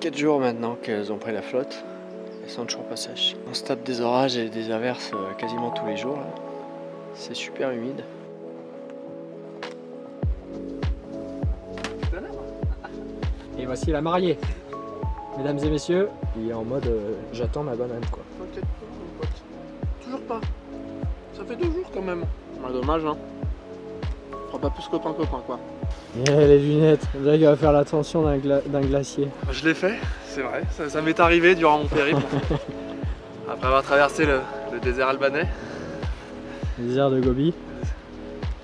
4 jours maintenant qu'elles ont pris la flotte. Elles sont toujours pas sèches. On se tape des orages et des averses quasiment tous les jours. C'est super humide. Et voici la mariée. Mesdames et messieurs, il est en mode j'attends ma banane quoi. T'inquiète pas mon pote. Toujours pas. Ça fait 2 jours quand même. Bah, dommage hein. On fera pas plus copain quoi. Et les lunettes, on dirait qu'il va faire l'attention d'un glacier. Je l'ai fait, c'est vrai. Ça m'est arrivé durant mon périple. Après avoir traversé le désert albanais. Le désert de Gobi.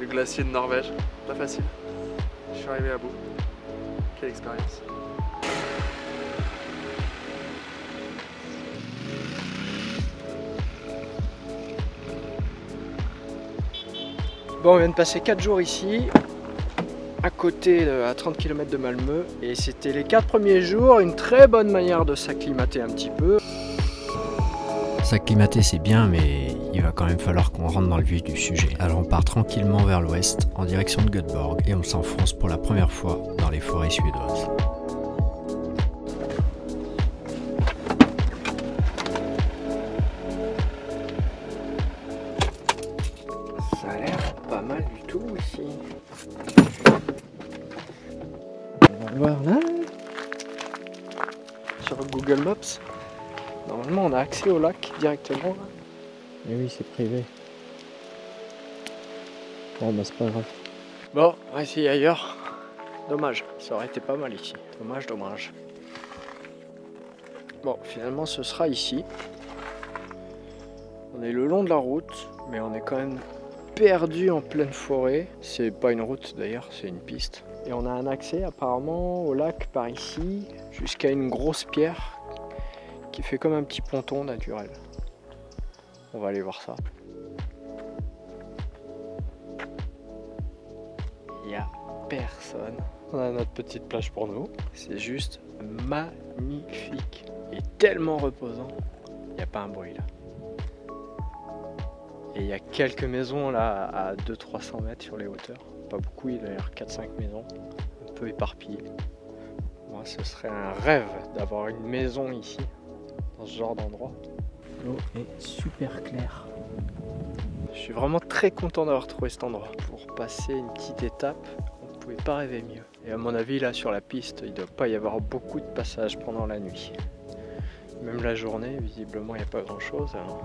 Le glacier de Norvège. Pas facile. Je suis arrivé à bout. Quelle expérience. Bon, on vient de passer 4 jours ici, à côté, à 30 km de Malmö, et c'était les 4 premiers jours, une très bonne manière de s'acclimater un petit peu. S'acclimater c'est bien, mais il va quand même falloir qu'on rentre dans le vif du sujet. Alors on part tranquillement vers l'ouest, en direction de Göteborg, et on s'enfonce pour la première fois dans les forêts suédoises. Ça a l'air pas mal du tout ici. On va voir là. Sur Google Maps. Normalement on a accès au lac directement. Là. Mais oui, c'est privé. Bon bah c'est pas grave. Bon, on va essayer ailleurs. Dommage, ça aurait été pas mal ici. Dommage. Bon, finalement ce sera ici. On est le long de la route, mais on est quand même perdu en pleine forêt. C'est pas une route d'ailleurs, c'est une piste. Et on a un accès apparemment au lac par ici, jusqu'à une grosse pierre qui fait comme un petit ponton naturel. On va aller voir ça. Il n'y a personne. On a notre petite plage pour nous. C'est juste magnifique et tellement reposant. Il n'y a pas un bruit là. Et il y a quelques maisons là à 200-300 mètres sur les hauteurs. Pas beaucoup, il y a d'ailleurs 4-5 maisons, un peu éparpillées. Moi, ce serait un rêve d'avoir une maison ici, dans ce genre d'endroit. L'eau est super claire. Je suis vraiment très content d'avoir trouvé cet endroit. Pour passer une petite étape, on ne pouvait pas rêver mieux. Et à mon avis, là sur la piste, il ne doit pas y avoir beaucoup de passages pendant la nuit. Même la journée, visiblement, il n'y a pas grand-chose. Alors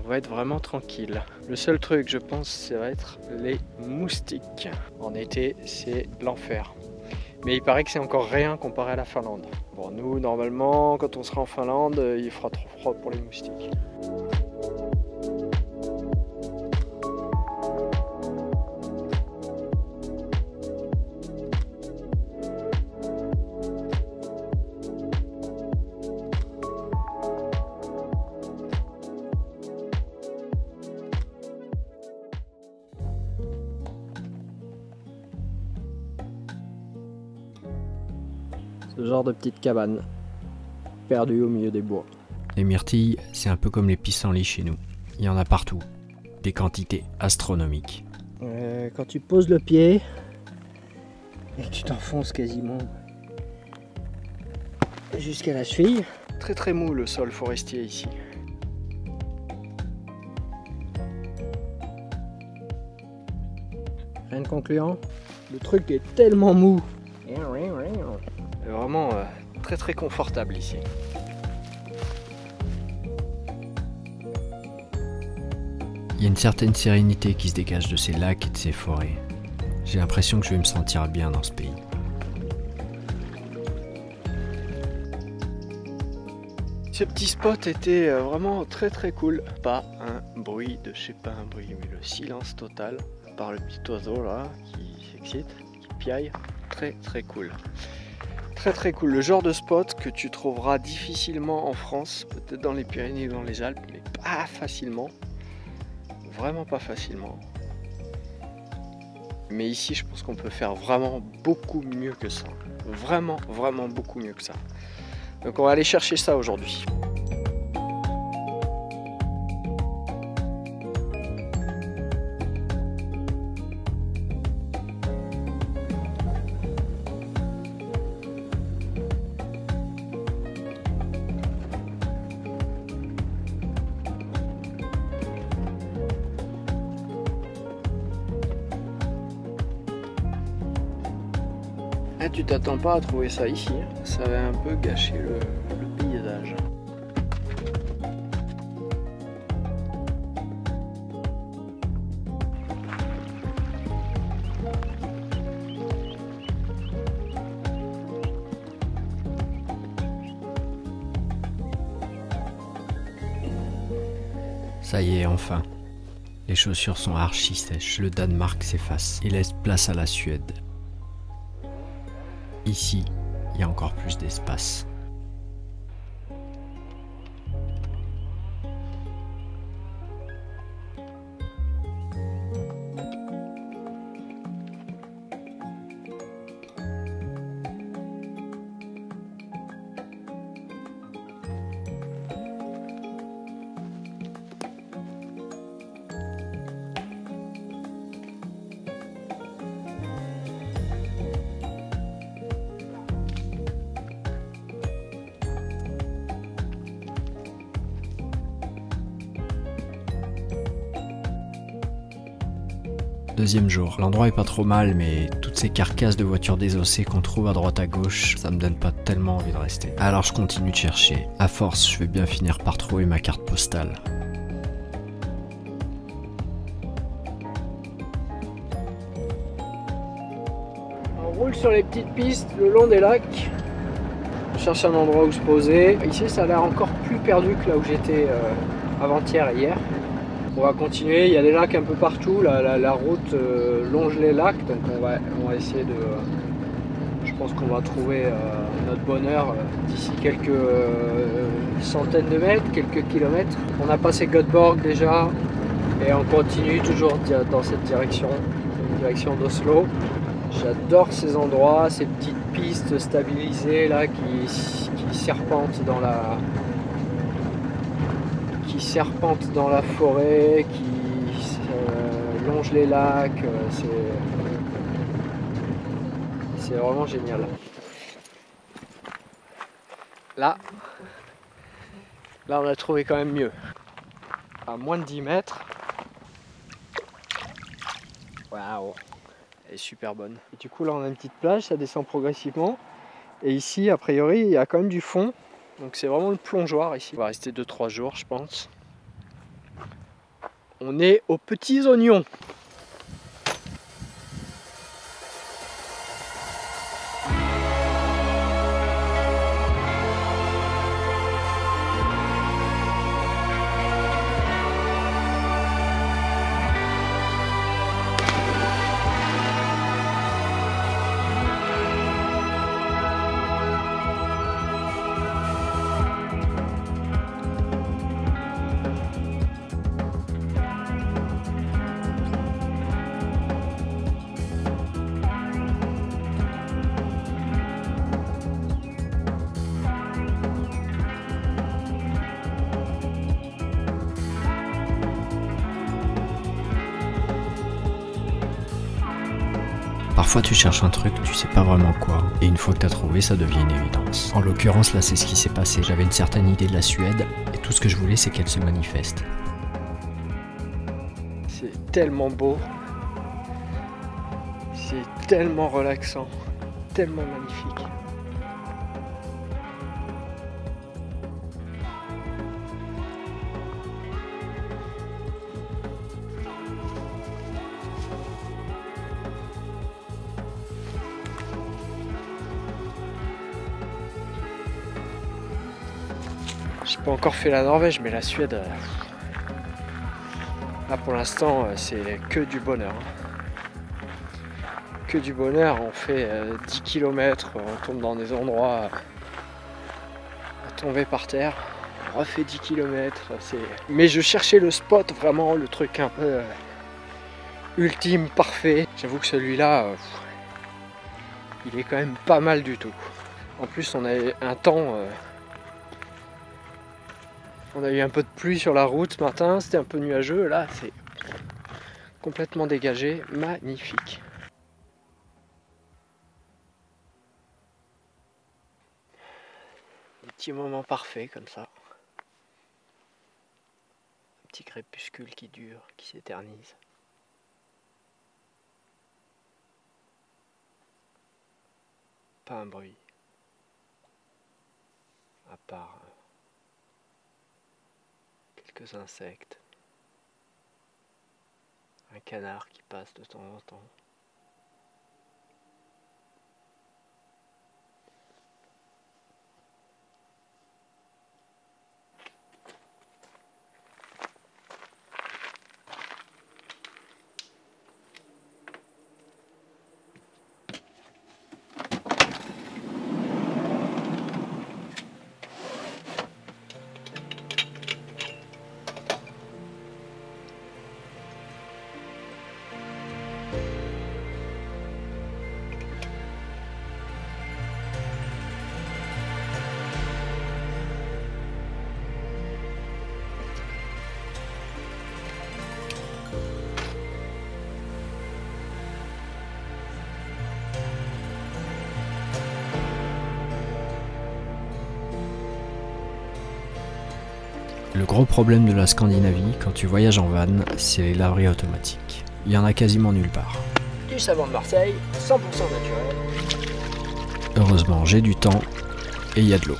on va être vraiment tranquille. Le seul truc, je pense, ça va être les moustiques. En été, c'est l'enfer. Mais il paraît que c'est encore rien comparé à la Finlande. Bon, nous, normalement, quand on sera en Finlande, il fera trop froid pour les moustiques. Ce genre de petite cabane, perdue au milieu des bois. Les myrtilles, c'est un peu comme les pissenlits chez nous. Il y en a partout. Des quantités astronomiques. Quand tu poses le pied et que tu t'enfonces quasiment jusqu'à la cheville. Très très mou le sol forestier ici. Rien de concluant. Le truc est tellement mou. C'est vraiment très très confortable ici. Il y a une certaine sérénité qui se dégage de ces lacs et de ces forêts. J'ai l'impression que je vais me sentir bien dans ce pays. Ce petit spot était vraiment très très cool. Pas un bruit de, je sais pas un bruit, mais le silence total. Par le petit oiseau là qui s'excite, qui piaille. Très très cool. Très très cool. Le genre de spot que tu trouveras difficilement en France, peut-être dans les Pyrénées ou dans les Alpes, mais pas facilement. Vraiment pas facilement. Mais ici, je pense qu'on peut faire vraiment beaucoup mieux que ça. Vraiment, vraiment beaucoup mieux que ça. Donc on va aller chercher ça aujourd'hui. Ah, tu t'attends pas à trouver ça ici, hein. Ça va un peu gâcher le paysage. Ça y est, enfin. Les chaussures sont archi sèches. Le Danemark s'efface et laisse place à la Suède. Ici, il y a encore plus d'espace. Deuxième jour, l'endroit est pas trop mal, mais toutes ces carcasses de voitures désossées qu'on trouve à droite à gauche, ça me donne pas tellement envie de rester. Alors je continue de chercher. À force, je vais bien finir par trouver ma carte postale. On roule sur les petites pistes le long des lacs. On cherche un endroit où se poser. Ici, ça a l'air encore plus perdu que là où j'étais avant-hier et hier. On va continuer, il y a des lacs un peu partout, la route longe les lacs, donc on va essayer de... je pense qu'on va trouver notre bonheur d'ici quelques centaines de mètres, quelques kilomètres. On a passé Göteborg déjà, et on continue toujours dans cette direction d'Oslo. J'adore ces endroits, ces petites pistes stabilisées là qui serpentent dans la forêt, qui longent les lacs, c'est vraiment génial. Là on a trouvé quand même mieux. À moins de 10 mètres. Waouh, elle est super bonne. Et du coup là on a une petite plage, ça descend progressivement. Et ici a priori il y a quand même du fond. Donc c'est vraiment le plongeoir ici. On va rester 2-3 jours je pense. On est aux petits oignons. Parfois tu cherches un truc, tu sais pas vraiment quoi, et une fois que t'as trouvé, ça devient une évidence. En l'occurrence, là c'est ce qui s'est passé. J'avais une certaine idée de la Suède, et tout ce que je voulais c'est qu'elle se manifeste. C'est tellement beau, c'est tellement relaxant, tellement magnifique. J'ai pas encore fait la Norvège, mais la Suède, là pour l'instant, c'est que du bonheur. Que du bonheur, on fait 10 km, on tombe dans des endroits à tomber par terre, on refait 10 km. Mais je cherchais le spot, vraiment le truc un peu ultime, parfait. J'avoue que celui-là, il est quand même pas mal du tout. En plus, on a un temps... on a eu un peu de pluie sur la route ce matin, c'était un peu nuageux, là c'est complètement dégagé, magnifique. Des petits moments parfaits comme ça. Un petit crépuscule qui dure, qui s'éternise. pas un bruit. À part quelques insectes. Un canard qui passe de temps en temps. Le gros problème de la Scandinavie quand tu voyages en van, c'est les laveries automatiques. Il y en a quasiment nulle part. Du savon de Marseille, 100% naturel. Heureusement, j'ai du temps et il y a de l'eau.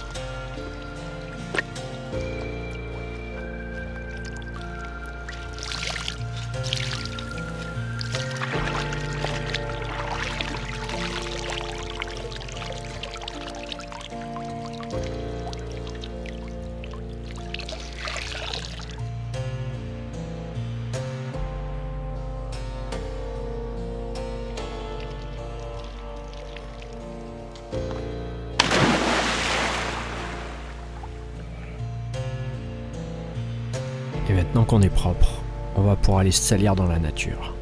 Et maintenant qu'on est propre, on va pouvoir aller se salir dans la nature.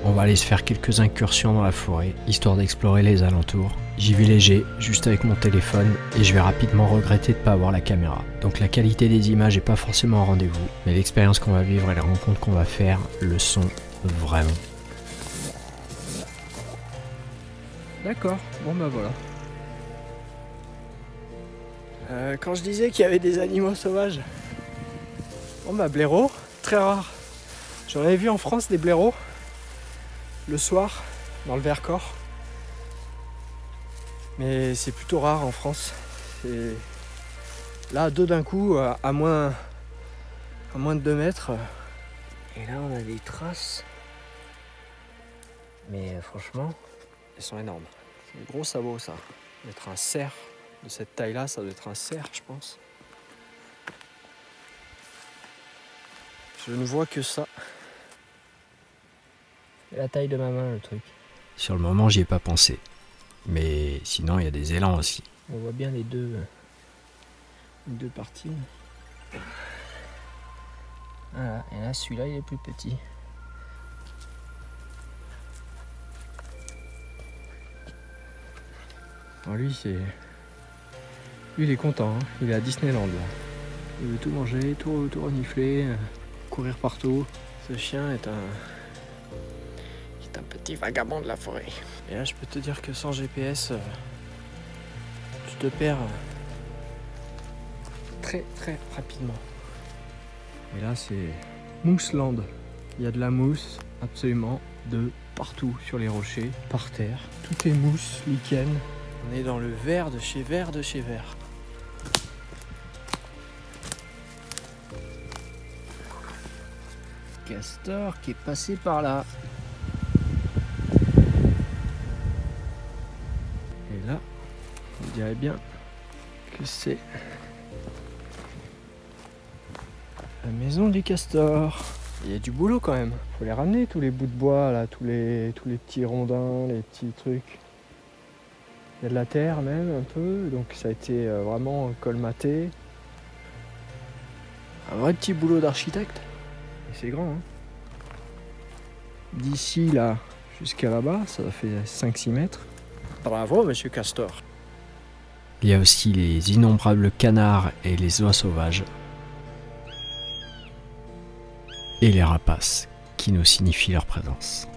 On va aller se faire quelques incursions dans la forêt, histoire d'explorer les alentours. J'y vais léger, juste avec mon téléphone, et je vais rapidement regretter de ne pas avoir la caméra. Donc la qualité des images n'est pas forcément au rendez-vous, mais l'expérience qu'on va vivre et les rencontres qu'on va faire le sont vraiment. D'accord, bon bah voilà. Quand je disais qu'il y avait des animaux sauvages, bon bah blaireaux, très rare. J'en avais vu en France des blaireaux, le soir, dans le Vercors. Mais c'est plutôt rare en France. C'est là, deux d'un coup, à moins de 2 mètres. Et là on a des traces. Mais franchement, elles sont énormes. C'est un gros sabot ça. Ça doit être un cerf. De cette taille-là, ça doit être un cerf, je pense. Je ne vois que ça. C'est la taille de ma main, le truc. Sur le moment, j'y ai pas pensé. Mais sinon, il y a des élans aussi. On voit bien les deux parties. Voilà, et là, celui-là, il est plus petit. Alors lui, il est content, hein. Il est à Disneyland là. Il veut tout manger, tout renifler, courir partout. Ce chien est un petit vagabond de la forêt. Et là, je peux te dire que sans GPS, tu te perds très rapidement. Et là, c'est Mousseland. Il y a de la mousse absolument de partout sur les rochers, par terre. Tout est mousse, lichen. On est dans le vert de chez vert de chez vert. Castor qui est passé par là. Et là, on dirait bien que c'est la maison du castor. Il y a du boulot quand même. Faut les ramener tous les bouts de bois là, tous les petits rondins, les petits trucs. Il y a de la terre même un peu, donc ça a été vraiment colmaté. Un vrai petit boulot d'architecte. Et c'est grand, hein. D'ici là jusqu'à là-bas, ça fait 5-6 mètres. Bravo, monsieur Castor. Il y a aussi les innombrables canards et les oies sauvages. Et les rapaces, qui nous signifient leur présence.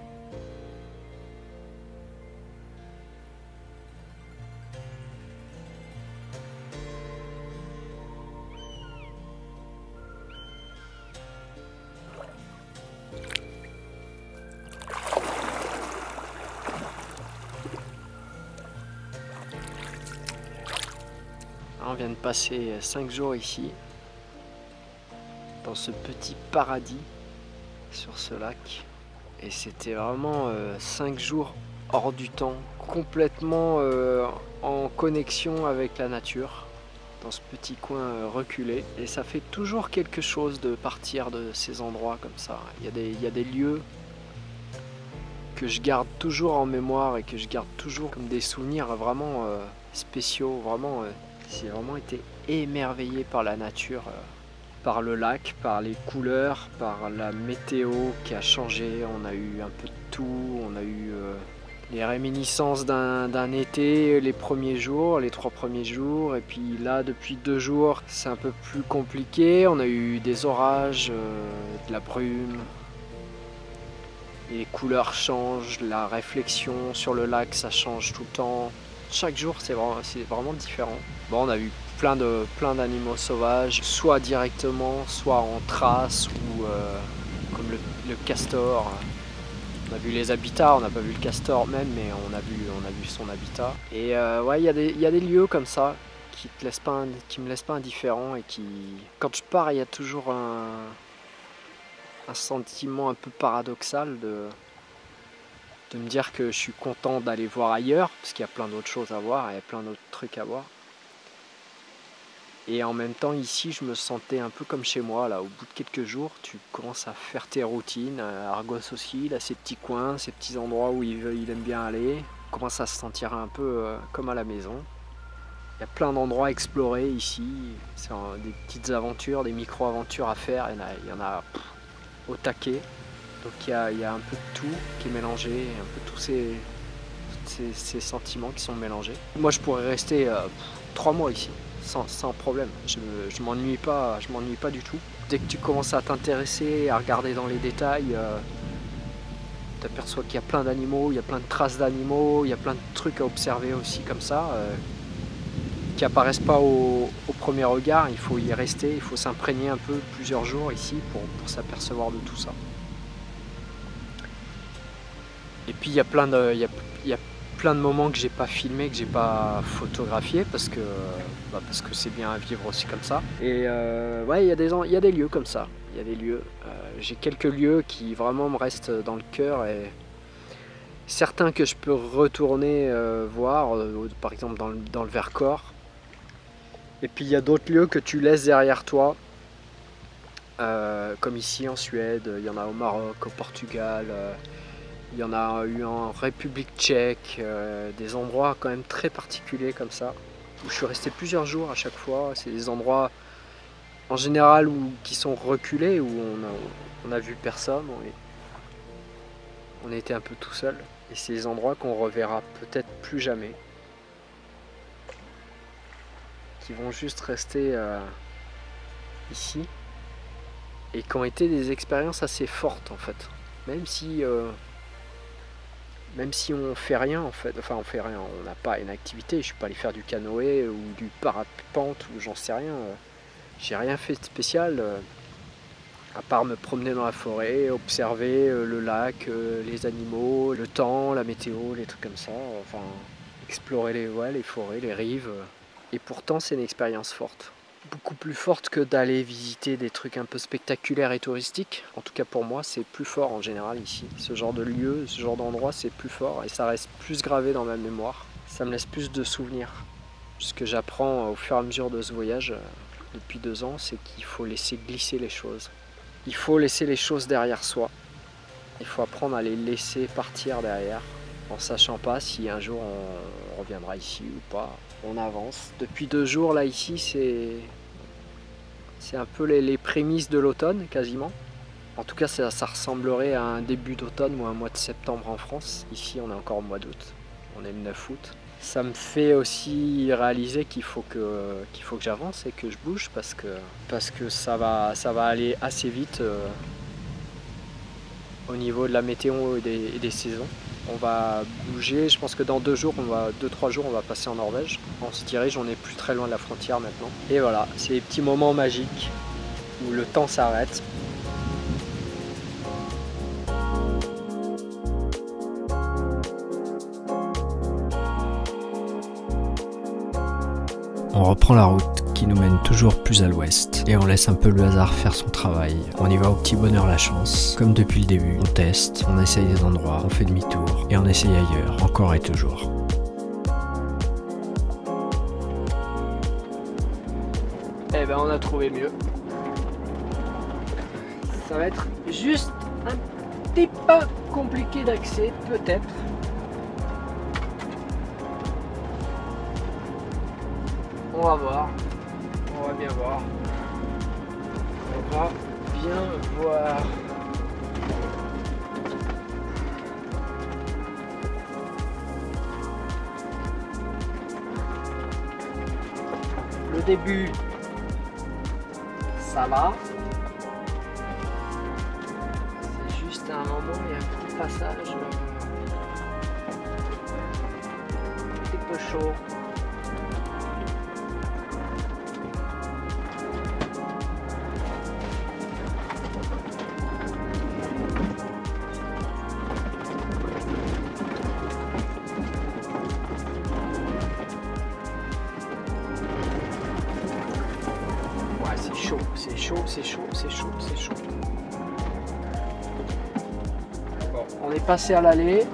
vient de passer 5 jours ici, dans ce petit paradis sur ce lac. Et c'était vraiment 5 jours hors du temps, complètement en connexion avec la nature, dans ce petit coin reculé. Et ça fait toujours quelque chose de partir de ces endroits comme ça. Il y a des lieux que je garde toujours en mémoire et que je garde toujours comme des souvenirs vraiment spéciaux. Vraiment, j'ai vraiment été émerveillé par la nature, par le lac, par les couleurs, par la météo qui a changé. On a eu un peu de tout, on a eu les réminiscences d'un été, les premiers jours, les 3 premiers jours, et puis là depuis 2 jours c'est un peu plus compliqué. On a eu des orages, de la brume, et les couleurs changent, la réflexion sur le lac ça change tout le temps. Chaque jour c'est vraiment différent. Bon, on a eu plein d'animaux sauvages, soit directement, soit en trace, ou comme le castor. On a vu les habitats, on n'a pas vu le castor même, mais on a vu son habitat. Et ouais, il y a des lieux comme ça qui me laissent pas indifférent, et qui, quand je pars, il y a toujours un sentiment un peu paradoxal de me dire que je suis content d'aller voir ailleurs, parce qu'il y a plein d'autres choses à voir, il y a plein d'autres trucs à voir. Et en même temps, ici, je me sentais un peu comme chez moi. Là, au bout de quelques jours, tu commences à faire tes routines. Argos aussi, il a ses petits coins, ses petits endroits où il aime bien aller. On commence à se sentir un peu comme à la maison. Il y a plein d'endroits à explorer ici. C'est des petites aventures, des micro-aventures à faire. Il y en a au taquet. Donc il y a un peu de tout qui est mélangé, un peu tous ces sentiments qui sont mélangés. Moi, je pourrais rester 3 mois ici. Sans problème, je m'ennuie pas du tout. Dès que tu commences à t'intéresser, à regarder dans les détails, tu aperçois qu'il y a plein d'animaux, il y a plein de traces d'animaux, il y a plein de trucs à observer aussi comme ça, qui apparaissent pas au premier regard. Il faut y rester, il faut s'imprégner un peu plusieurs jours ici pour s'apercevoir de tout ça. Et puis il y a plein de moments que j'ai pas filmé, que j'ai pas photographié, parce que c'est bien à vivre aussi comme ça. Et ouais, il y a des lieux comme ça. Il y a des lieux. J'ai quelques lieux qui vraiment me restent dans le cœur, et certains que je peux retourner voir, par exemple dans le Vercors. Et puis il y a d'autres lieux que tu laisses derrière toi, comme ici en Suède. Il y en a au Maroc, au Portugal. Il y en a eu en République tchèque, des endroits quand même très particuliers comme ça, où je suis resté plusieurs jours à chaque fois. C'est des endroits en général qui sont reculés, où on a vu personne, on était un peu tout seul. Et c'est des endroits qu'on reverra peut-être plus jamais, qui vont juste rester ici, et qui ont été des expériences assez fortes en fait. Même si on fait rien en fait, enfin on fait rien, on n'a pas une activité, je suis pas allé faire du canoë ou du parapente ou j'en sais rien, j'ai rien fait de spécial, à part me promener dans la forêt, observer le lac, les animaux, le temps, la météo, les trucs comme ça, enfin explorer les forêts, les rives. Et pourtant c'est une expérience forte. Beaucoup plus forte que d'aller visiter des trucs un peu spectaculaires et touristiques. En tout cas pour moi, c'est plus fort en général ici. Ce genre de lieu, ce genre d'endroit, c'est plus fort et ça reste plus gravé dans ma mémoire. Ça me laisse plus de souvenirs. Ce que j'apprends au fur et à mesure de ce voyage depuis 2 ans, c'est qu'il faut laisser glisser les choses. Il faut laisser les choses derrière soi. Il faut apprendre à les laisser partir derrière, en sachant pas si un jour on reviendra ici ou pas. On avance. Depuis 2 jours là ici, c'est un peu les prémices de l'automne quasiment. En tout cas ça ressemblerait à un début d'automne ou un mois de septembre en France. Ici on est encore au mois d'août, on est le 9 août. Ça me fait aussi réaliser qu'il faut que j'avance et que je bouge, parce que ça va aller assez vite au niveau de la météo et des saisons. On va bouger, je pense que dans 2-3 jours on va passer en Norvège. On se dirige, on est plus très loin de la frontière maintenant. Et voilà, c'est les petits moments magiques où le temps s'arrête. On reprend la route qui nous mène toujours plus à l'ouest et on laisse un peu le hasard faire son travail. On y va au petit bonheur la chance. Comme depuis le début, on teste, on essaye des endroits, on fait demi-tour et on essaye ailleurs, encore et toujours. Eh ben on a trouvé mieux. Ça va être juste un petit peu compliqué d'accès, peut-être. On va voir. On va bien voir. On va bien voir. Le début, ça va. C'est juste à un moment, il y a un petit passage un petit peu chaud. C'est chaud, c'est chaud, c'est chaud, c'est chaud. Bon, on est passé à l'allée.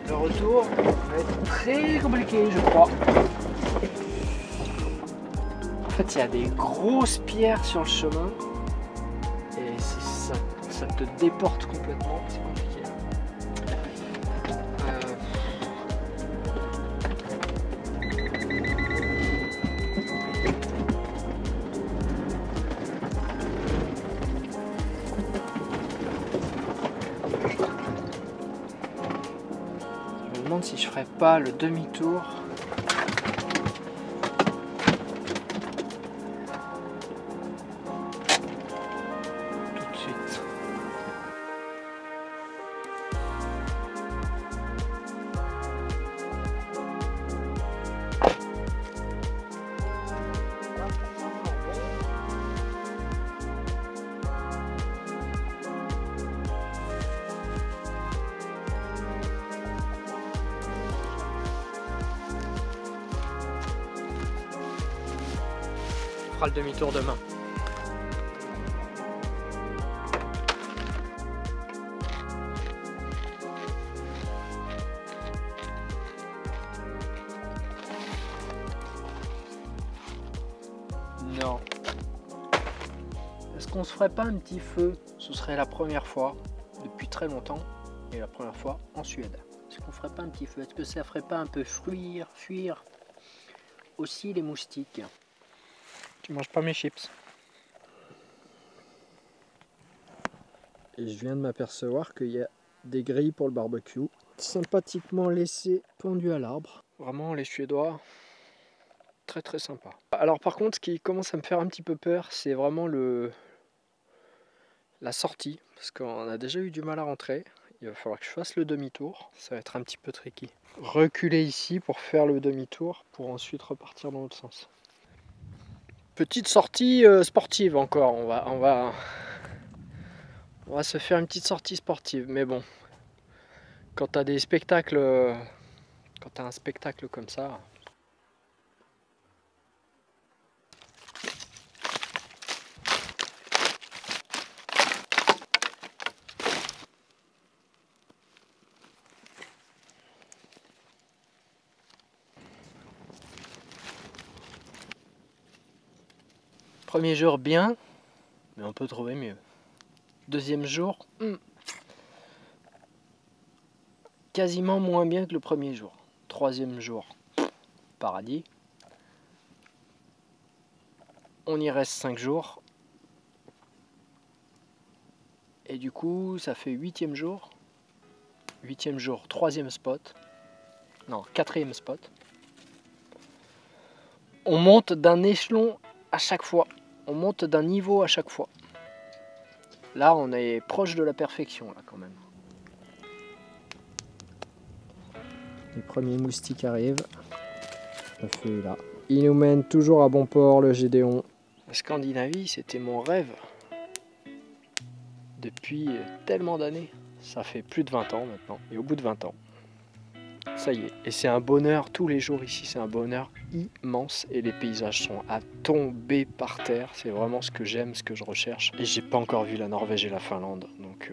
Le retour va être très compliqué, je crois. En fait, il y a des grosses pierres sur le chemin. Et ça te déporte complètement. C'est compliqué. Je me demande si je ferais pas le demi-tour. Tout de suite. Le demi-tour demain. Non. Est-ce qu'on se ferait pas un petit feu? Ce serait la première fois depuis très longtemps et la première fois en Suède. Est-ce qu'on ferait pas un petit feu? Est-ce que ça ferait pas un peu fuir aussi les moustiques? Tu manges pas mes chips. Et je viens de m'apercevoir qu'il y a des grilles pour le barbecue, sympathiquement laissées pendues à l'arbre. Vraiment, les Suédois, très très sympa. Alors par contre, ce qui commence à me faire un petit peu peur, c'est vraiment la sortie, parce qu'on a déjà eu du mal à rentrer. Il va falloir que je fasse le demi-tour. Ça va être un petit peu tricky. Reculer ici pour faire le demi-tour, pour ensuite repartir dans l'autre sens. Petite sortie sportive encore, on va se faire une petite sortie sportive, mais bon, quand t'as des spectacles, quand t'as un spectacle comme ça. Premier jour bien, mais on peut trouver mieux. Deuxième jour, quasiment moins bien que le premier jour. Troisième jour, paradis. On y reste 5 jours. Et du coup, ça fait 8e jour. 8e jour, 3e spot. Non, 4e spot. On monte d'un échelon à chaque fois. On monte d'un niveau à chaque fois. Là, on est proche de la perfection, là, quand même. Les premiers moustiques arrivent. Le feu est là. Il nous mène toujours à bon port, le Gédéon. La Scandinavie, c'était mon rêve. Depuis tellement d'années. Ça fait plus de 20 ans maintenant. Et au bout de 20 ans, Ça y est. Et c'est un bonheur, tous les jours ici, c'est un bonheur immense. Et les paysages sont à tomber par terre. C'est vraiment ce que j'aime, ce que je recherche. Et j'ai pas encore vu la Norvège et la Finlande. Donc...